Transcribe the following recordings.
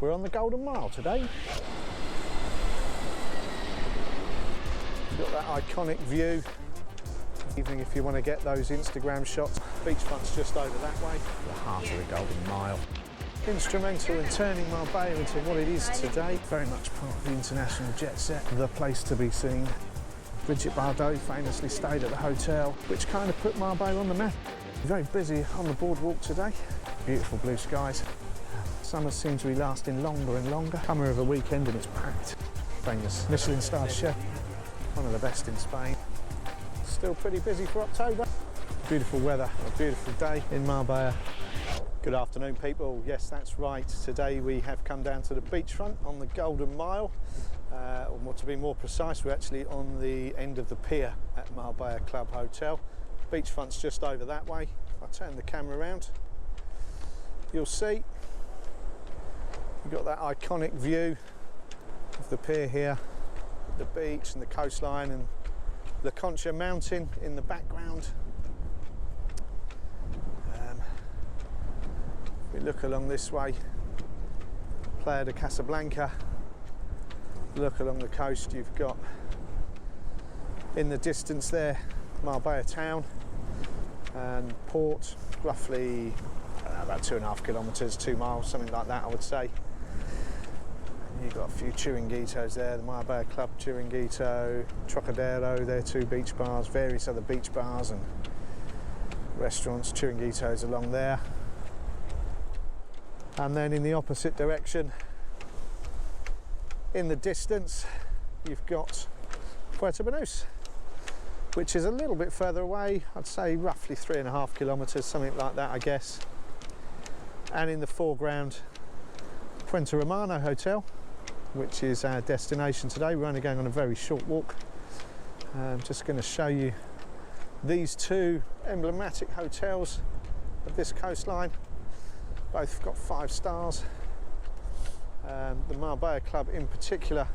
We're on the Golden Mile today. You've got that iconic view. Evening if you want to get those Instagram shots. Beachfront's just over that way, the heart of the Golden Mile. Instrumental in turning Marbella into what it is today. Very much part of the international jet set, the place to be seen. Brigitte Bardot famously stayed at the hotel, which kind of put Marbella on the map. Very busy on the boardwalk today. Beautiful blue skies. Summer seems to be lasting longer and longer. Summer of a weekend and it's packed. Famous Michelin-starred chef, one of the best in Spain. Still pretty busy for October. Beautiful weather, a beautiful day in Marbella. Good afternoon, people. Yes, that's right. Today we have come down to the beachfront on the Golden Mile. Or to be more precise, we're actually on the end of the pier at Marbella Club Hotel. Beachfront's just over that way. If I turn the camera around, you'll see you've got that iconic view of the pier here, the beach and the coastline, and La Concha mountain in the background. If we look along this way, Playa de Casablanca. Look along the coast, you've got in the distance there Marbella town and port, roughly about 2.5 kilometres, 2 miles, something like that I would say. And you've got a few chiringuitos there, the Marbella Club Chiringuito, Trocadero, there 2 beach bars, various other beach bars and restaurants, chiringuitos along there. And then in the opposite direction, in the distance, you've got Puerto Banús, which is a little bit further away. I'd say roughly 3.5 kilometres, something like that, I guess. And in the foreground, Puente Romano Hotel, which is our destination today. We're only going on a very short walk. I'm just going to show you these 2 emblematic hotels of this coastline. Both got 5 stars. The Marbella Club in particular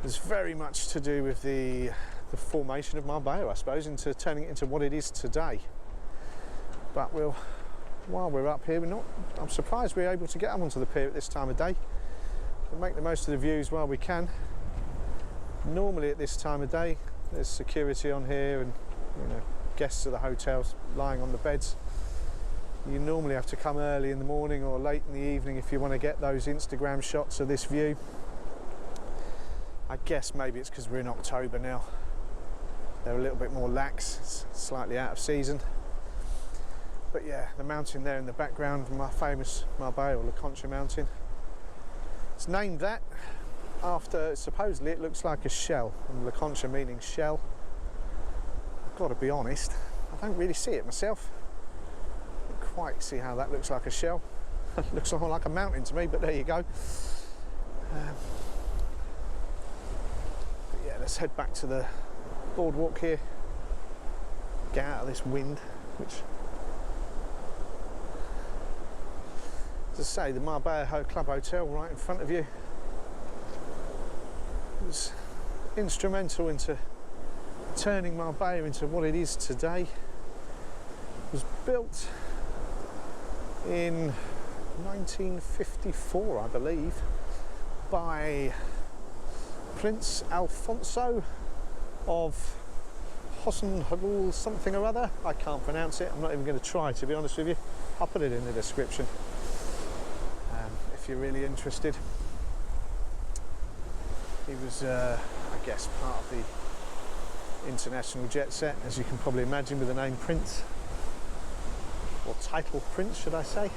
is very much to do with the formation of Marbella, I suppose, into turning it into what it is today. But while we're up here, I'm surprised we're able to get up onto the pier at this time of day. We'll make the most of the views while we can. Normally at this time of day, there's security on here and guests of the hotels lying on the beds. You normally have to come early in the morning or late in the evening if you want to get those Instagram shots of this view. I guess maybe it's because we're in October now. They're a little bit more lax, it's slightly out of season. But yeah, the mountain there in the background, my famous Marbella, or La Concha mountain. It's named that after, supposedly it looks like a shell, and La Concha meaning shell. I've got to be honest, I don't really see it myself. Quite see how that looks like a shell. It looks more like a mountain to me, but there you go. But yeah, let's head back to the boardwalk here, get out of this wind, which, as I say, the Marbella Club Hotel right in front of you was instrumental into turning Marbella into what it is today. It was built in 1954, I believe, by Prince Alfonso of Hohenzollern something or other. I can't pronounce it. I'm not even going to try, to be honest with you. I'll put it in the description if you're really interested. He was, I guess, part of the international jet set, as you can probably imagine, with the name Prince. Or title Prince, should I say.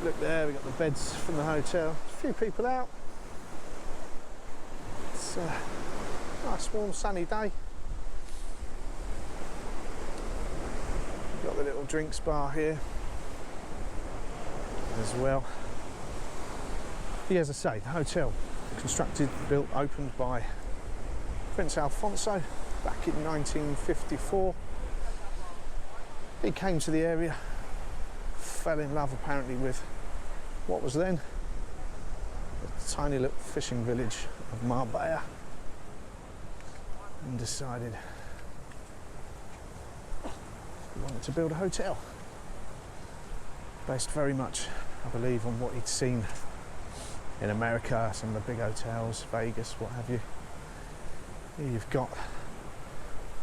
Look there, we've got the beds from the hotel. A few people out. It's a nice warm sunny day. We've got the little drinks bar here as well. Yeah, as I say, the hotel constructed, built, opened by Prince Alfonso back in 1954. He came to the area, fell in love apparently with what was then a tiny little fishing village of Marbella, and decided he wanted to build a hotel based very much I believe, on what he'd seen in America, some of the big hotels, Vegas, what have you. Here you've got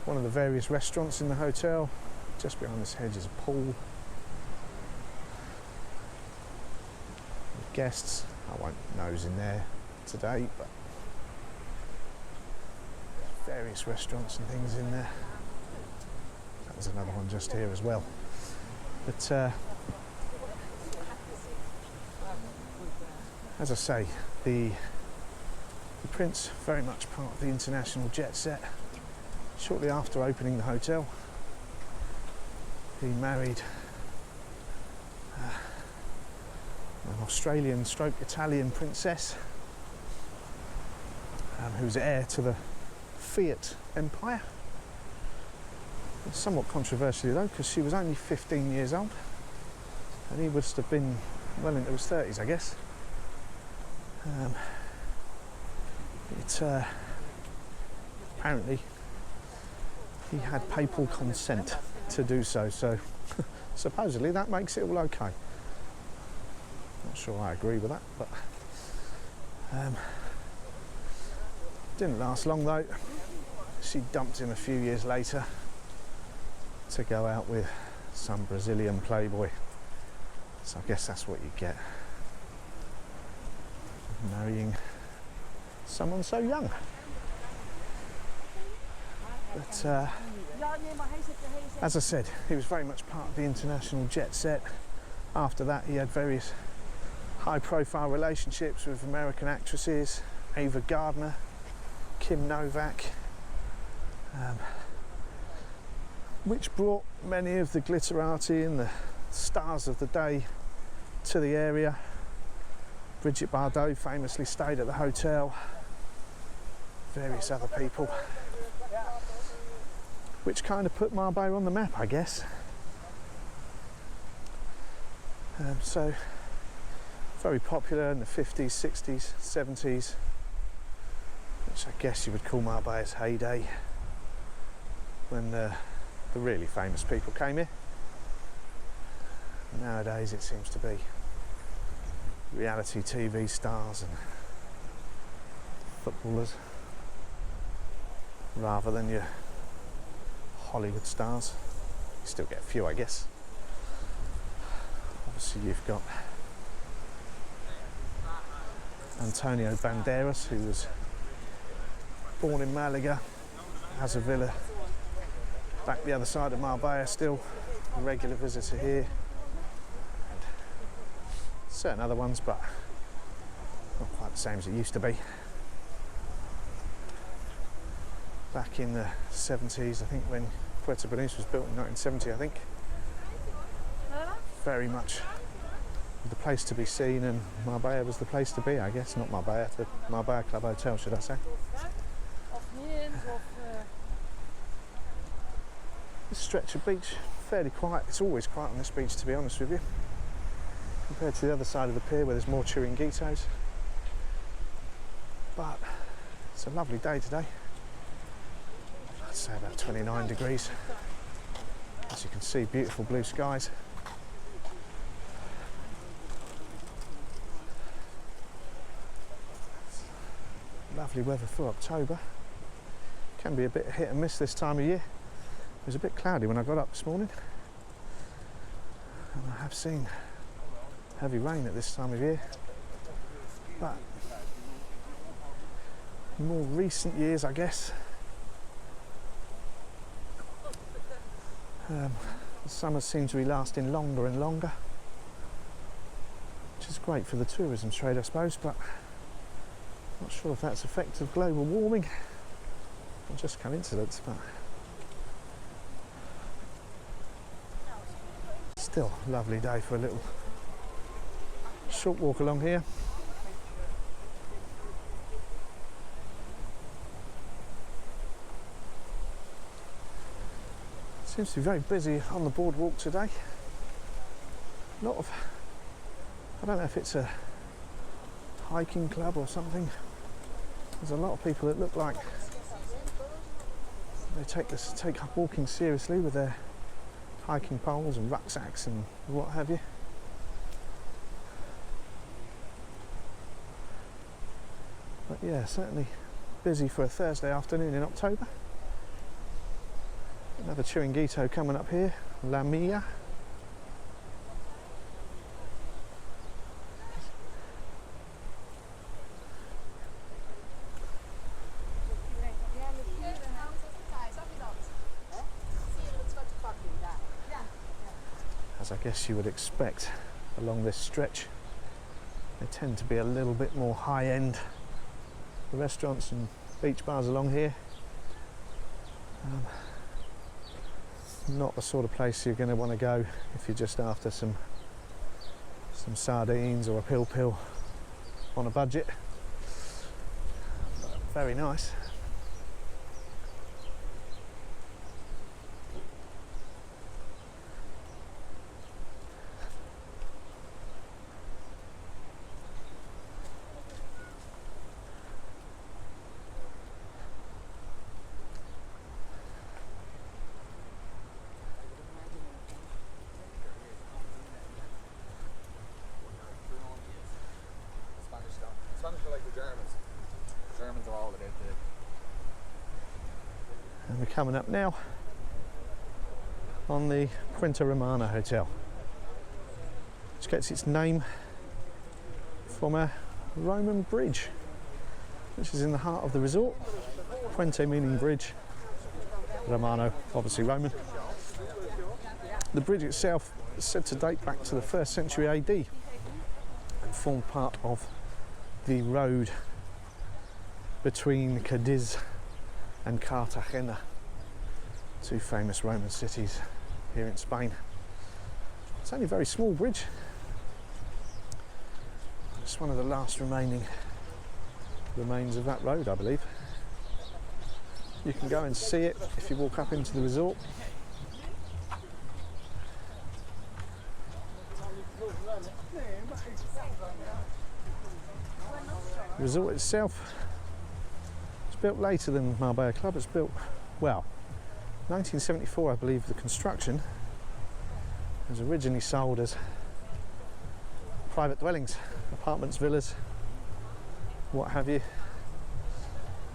one of the various restaurants in the hotel. Just behind this hedge is a pool. With guests, I won't nose in there today, but various restaurants and things in there. There's another one just here as well. But as I say, the Prince, very much part of the international jet set. Shortly after opening the hotel, he married an Australian stroke Italian princess who's heir to the Fiat empire. It's somewhat controversially though, because she was only 15 years old and he must have been well into his 30s, I guess. Apparently he had papal consent to do so, so supposedly that makes it all okay. Not sure I agree with that, but didn't last long though. She dumped him a few years later to go out with some Brazilian playboy. So I guess that's what you get, marrying someone so young. But as I said, he was very much part of the international jet set. After that, he had various high-profile relationships with American actresses, Ava Gardner, Kim Novak, which brought many of the glitterati and the stars of the day to the area. Brigitte Bardot famously stayed at the hotel, various other people, which kind of put Marbella on the map, I guess. So very popular in the 50s, 60s, 70s, which I guess you would call Marbella's heyday, when the really famous people came here. Nowadays it seems to be reality TV stars and footballers rather than your Hollywood stars. You still get a few, I guess. Obviously you've got Antonio Banderas, who was born in Malaga, has a villa back the other side of Marbella, still a regular visitor here. And certain other ones, but not quite the same as it used to be. Back in the 70s, I think, when Puente Romano was built in 1970, I think. Very much the place to be seen, and Marbella was the place to be, I guess. Not Marbella, the Marbella Club Hotel, should I say. This stretch of beach, fairly quiet. It's always quiet on this beach, to be honest with you, compared to the other side of the pier where there's more chiringuitos. But it's a lovely day today. I'd say about 29 degrees. As you can see, beautiful blue skies. Lovely weather for October. Can be a bit hit and miss this time of year. It was a bit cloudy when I got up this morning, and I have seen heavy rain at this time of year, but in more recent years, I guess, the summers seem to be lasting longer and longer, which is great for the tourism trade, I suppose, but not sure if that's effect of global warming or just coincidence. But still a lovely day for a little short walk along here. Seems to be very busy on the boardwalk today. A lot of, I don't know if it's a hiking club or something. There's a lot of people that look like they take up walking seriously with their hiking poles and rucksacks and what have you. But yeah, certainly busy for a Thursday afternoon in October. Another chiringuito coming up here, La Mia. As I guess you would expect along this stretch, they tend to be a little bit more high-end. The restaurants and beach bars along here, not the sort of place you're going to want to go if you're just after some sardines or a pill on a budget. But very nice. Spanish are like the Germans. Germans are all about the... And we're coming up now on the Puente Romano Hotel, which gets its name from a Roman bridge, which is in the heart of the resort. Puente meaning bridge, Romano obviously Roman. The bridge itself is said to date back to the 1st century AD and formed part of the road between Cadiz and Cartagena, two famous Roman cities here in Spain. It's only a very small bridge. It's one of the last remaining remains of that road, I believe. You can go and see it if you walk up into the resort. The resort itself was built later than Marbella Club. It's built, well, 1974 I believe. The construction it was originally sold as private dwellings, apartments, villas, what have you.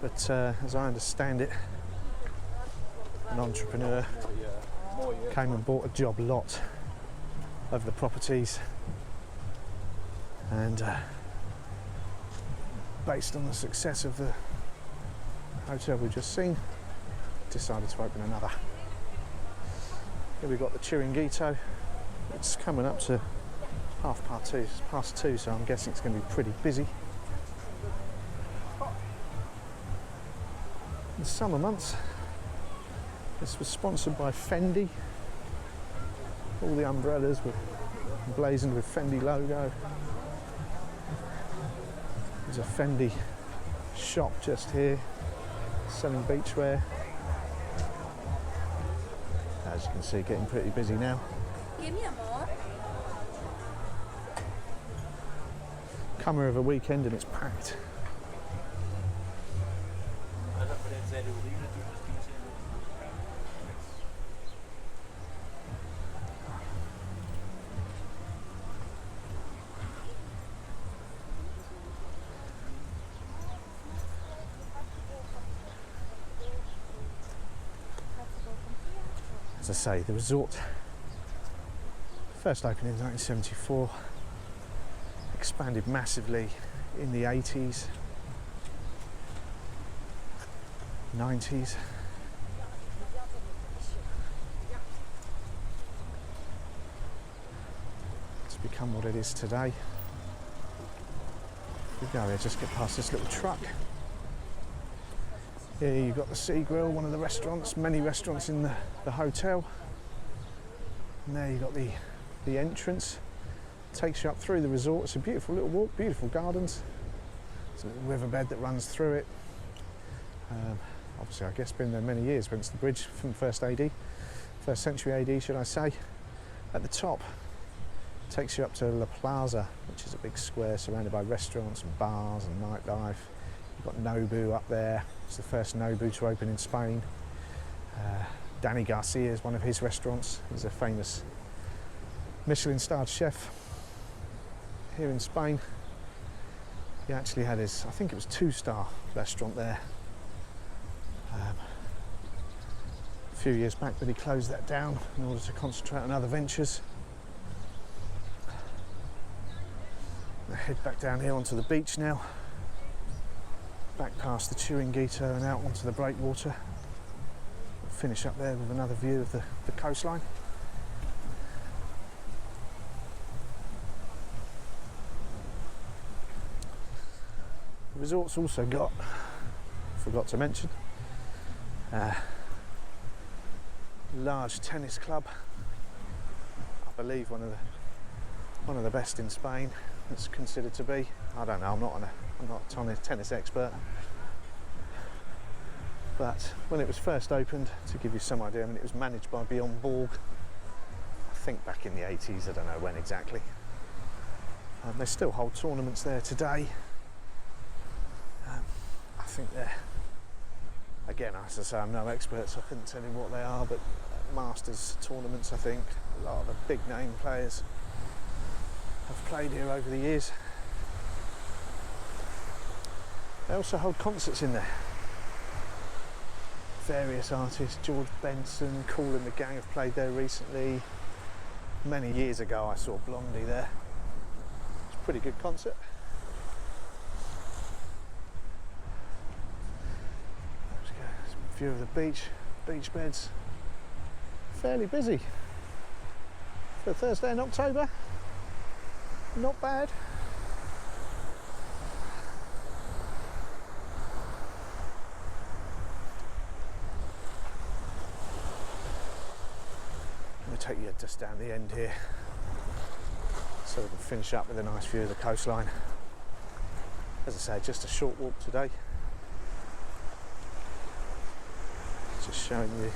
But as I understand it, an entrepreneur came and bought a job lot of the properties, and based on the success of the hotel we've just seen, decided to open another. Here we've got the chiringuito. It's coming up to past two, so I'm guessing it's going to be pretty busy. In the summer months, this was sponsored by Fendi. All the umbrellas were blazoned with Fendi logo. There's a Fendi shop just here selling beachwear. As you can see, getting pretty busy now. Come here of a weekend and it's packed. As I say, the resort first opened in 1974, expanded massively in the 80s, 90s. It's become what it is today. Here we go, just get past this little truck. Here you've got the Sea Grill, one of the restaurants, many restaurants in the hotel. And there you've got the entrance. Takes you up through the resort. It's a beautiful little walk, beautiful gardens. There's a little riverbed that runs through it. Obviously, I guess been there many years, but it's the bridge from first century AD, should I say. At the top, takes you up to La Plaza, which is a big square surrounded by restaurants and bars and nightlife. You've got Nobu up there. It's the first Nobu to open in Spain. Danny Garcia is one of his restaurants. He's a famous Michelin-starred chef here in Spain. He actually had his, I think it was 2-star restaurant there. A few years back, but he closed that down in order to concentrate on other ventures. I head back down here onto the beach now, back past the Chiringuito and out onto the breakwater. We'll finish up there with another view of the coastline. The resort's also got, forgot to mention, large tennis club. I believe one of the best in Spain. It's considered to be. I don't know. I'm not a tennis expert, but when it was first opened, to give you some idea, I mean, it was managed by Bjorn Borg. I think back in the 80s. I don't know when exactly. They still hold tournaments there today. I think they're, again, as I say, I'm no expert, so I couldn't tell you what they are, but Masters tournaments, I think. A lot of the big name players have played here over the years. They also hold concerts in there. Various artists, George Benson, Kool and the Gang have played there recently. Many years ago I saw Blondie there. It's a pretty good concert. View of the beach beds. Fairly busy for a Thursday in October. Not bad. I'm going to take you just down the end here so we can finish up with a nice view of the coastline. As I say, just a short walk today. Just showing you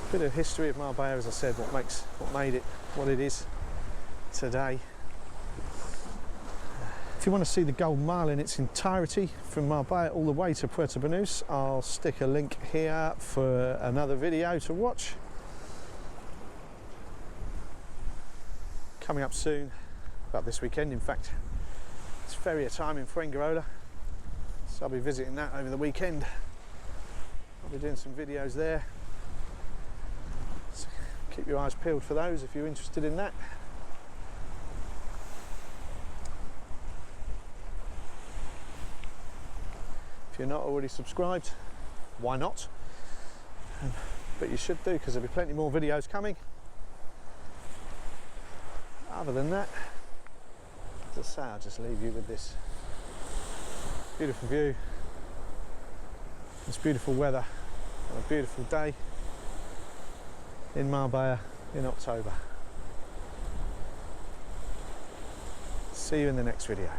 a bit of history of Marbella, as I said, what made it what it is today. If you want to see the Golden Mile in its entirety from Marbella all the way to Puerto Banús, I'll stick a link here for another video to watch. Coming up soon, about this weekend in fact, it's ferrier time in Fuengirola, so I'll be visiting that over the weekend. I'll be doing some videos there, so keep your eyes peeled for those if you're interested in that. If you're not already subscribed, why not? But you should do, because there'll be plenty more videos coming. Other than that, as I say, I'll just leave you with this beautiful view, this beautiful weather, and a beautiful day in Marbella in October. See you in the next video.